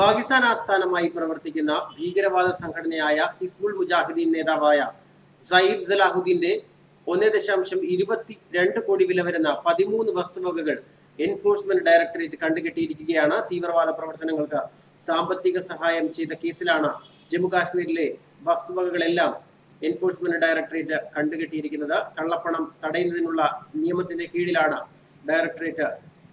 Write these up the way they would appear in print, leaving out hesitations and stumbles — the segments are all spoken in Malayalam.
പാകിസ്ഥാൻ ആസ്ഥാനമായി പ്രവർത്തിക്കുന്ന ഭീകരവാദ സംഘടനയായ ഹിസ്ബുൾ മുജാഹിദീൻ നേതാവായ സയ്യിദ് സലാഹുദ്ദീന്റെ 1.22 കോടി വില വരുന്ന 13 വസ്തുവകകൾ എൻഫോഴ്സ്മെന്റ് ഡയറക്ടറേറ്റ് കണ്ടുകെട്ടിയിരിക്കുകയാണ്. തീവ്രവാദ പ്രവർത്തനങ്ങൾക്ക് സാമ്പത്തിക സഹായം ചെയ്ത കേസിലാണ് ജമ്മു കാശ്മീരിലെ വസ്തുവകകളെല്ലാം എൻഫോഴ്സ്മെന്റ് ഡയറക്ടറേറ്റ് കണ്ടുകെട്ടിയിരിക്കുന്നത്. കള്ളപ്പണം തടയുന്നതിനുള്ള നിയമത്തിന്റെ കീഴിലാണ് ഡയറക്ടറേറ്റ്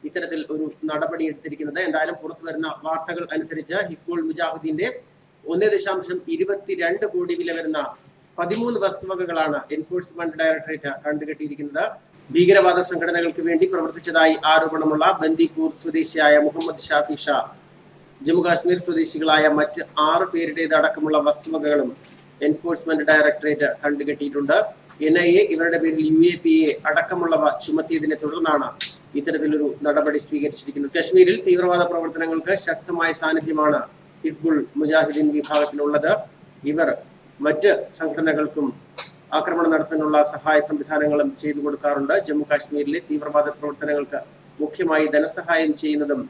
ഇത്തരത്തിൽ ഒരു നടപടി എടുത്തിരിക്കുന്നത്. എന്തായാലും പുറത്തു വരുന്ന വാർത്തകൾ അനുസരിച്ച് ഹിസ്ബുൾ മുജാഹിദീന്റെ 1.22 കോടി വില വരുന്ന 13 വസ്തുവകകളാണ് എൻഫോഴ്സ്മെന്റ് ഡയറക്ടറേറ്റ് കണ്ടുകെട്ടിയിരിക്കുന്നത്. ഭീകരവാദ സംഘടനകൾക്ക് വേണ്ടി പ്രവർത്തിച്ചതായി ആരോപണമുള്ള ബന്ദിപ്പൂർ സ്വദേശിയായ മുഹമ്മദ് ഷാഫി ഷാ, ജമ്മുകാശ്മീർ സ്വദേശികളായ മറ്റ് 6 പേരുടേത് അടക്കമുള്ള വസ്തുവകകളും എൻഫോഴ്സ്മെന്റ് ഡയറക്ടറേറ്റ് കണ്ടുകെട്ടിയിട്ടുണ്ട്. NIA ഇവരുടെ പേരിൽ UAPA അടക്കമുള്ളവ ചുമത്തിയതിനെ തുടർന്നാണ് ഇത്തരത്തിലൊരു നടപടി സ്വീകരിച്ചിരിക്കുന്നത്. കശ്മീരിൽ തീവ്രവാദ പ്രവർത്തനങ്ങൾക്ക് ശക്തമായ സാന്നിധ്യമാണ് ഹിസ്ബുൾ മുജാഹിദീൻ വിഭാഗത്തിനുള്ളത്. ഇവർ മറ്റ് സംഘടനകൾക്കും ആക്രമണം നടത്താനുള്ള സഹായ സംവിധാനങ്ങളും ചെയ്തു കൊടുക്കാറുണ്ട്. ജമ്മു കാശ്മീരിലെ തീവ്രവാദ പ്രവർത്തനങ്ങൾക്ക് മുഖ്യമായി ധനസഹായം ചെയ്യുന്നതും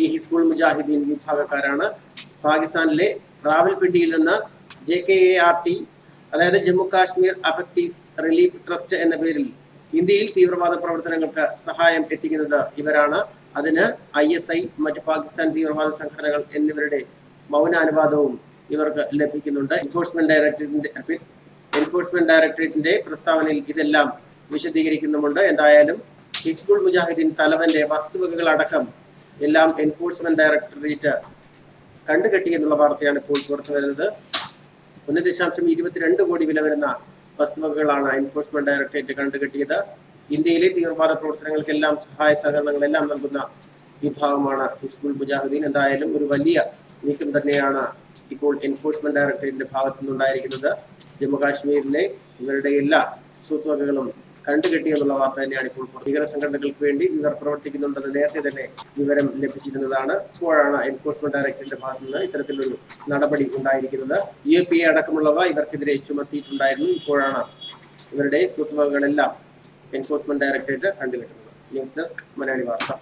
ഈ ഹിസ്ബുൾ മുജാഹിദീൻ വിഭാഗക്കാരാണ്. പാകിസ്ഥാനിലെ റാവൽപിണ്ടിയിൽ നിന്ന് JKART, അതായത് ജമ്മു കാശ്മീർ അഫക്റ്റീസ് റിലീഫ് ട്രസ്റ്റ് എന്ന പേരിൽ ഇന്ത്യയിൽ തീവ്രവാദ പ്രവർത്തനങ്ങൾക്ക് സഹായം എത്തിക്കുന്നത് ഇവരാണ്. അതിന് ISI, മറ്റ് പാകിസ്ഥാൻ തീവ്രവാദ സംഘടനകൾ എന്നിവരുടെ മൗനാനുവാദവും ഇവർക്ക് ലഭിക്കുന്നുണ്ട്. എൻഫോഴ്സ്മെന്റ് ഡയറക്ടറേറ്റിന്റെ പ്രസ്താവനയിൽ ഇതെല്ലാം വിശദീകരിക്കുന്നുമുണ്ട്. എന്തായാലും ഹിസ്ബുൾ മുജാഹിദീൻ തലവന്റെ വസ്തുവകകൾ അടക്കം എല്ലാം എൻഫോഴ്സ്മെന്റ് ഡയറക്ടറേറ്റ് കണ്ടുകെട്ടിയെന്നുള്ള വാർത്തയാണ് ഇപ്പോൾ പുറത്തു വരുന്നത്. 1.22 കോടി വില വരുന്ന വസ്തുവകകളാണ് എൻഫോഴ്സ്മെന്റ് ഡയറക്ടറേറ്റ് കണ്ടുകെട്ടിയത്. ഇന്ത്യയിലെ തീവ്രവാദ പ്രവർത്തനങ്ങൾക്കെല്ലാം സഹായ സഹകരണങ്ങളെല്ലാം നൽകുന്ന വിഭാഗമാണ് ഹിസ്ബുൾ മുജാഹിദീൻ. എന്തായാലും ഒരു വലിയ നീക്കം തന്നെയാണ് ഇപ്പോൾ എൻഫോഴ്സ്മെന്റ് ഡയറക്ടറേറ്റിന്റെ ഭാഗത്തു നിന്നുണ്ടായിരിക്കുന്നത്. ജമ്മു കാശ്മീരിലെ ഇവരുടെ എല്ലാ സ്വത്തുവകകളും കണ്ടുകെട്ടിയെന്നുള്ള വാർത്ത തന്നെയാണ് ഇപ്പോൾ. ഭീകര സംഘടനകൾക്ക് വേണ്ടി ഇവർ പ്രവർത്തിക്കുന്നുണ്ടെന്ന് നേരത്തെ തന്നെ വിവരം ലഭിച്ചിരുന്നതാണ്. ഇപ്പോഴാണ് എൻഫോഴ്സ്മെന്റ് ഡയറക്ടറേറ്റിന്റെ ഭാഗത്തു നിന്ന് ഇത്തരത്തിലൊരു നടപടി ഉണ്ടായിരിക്കുന്നത്. UAPA അടക്കമുള്ളവ ഇവർക്കെതിരെ ചുമത്തിയിട്ടുണ്ടായിരുന്നു. ഇപ്പോഴാണ് ഇവരുടെ സ്വത്തുവകകളെല്ലാം എൻഫോഴ്സ്മെന്റ് ഡയറക്ടറേറ്റ് കണ്ടുകെട്ടുന്നത്. ന്യൂസ് ഡെസ്ക് മലയാളി വാർത്ത.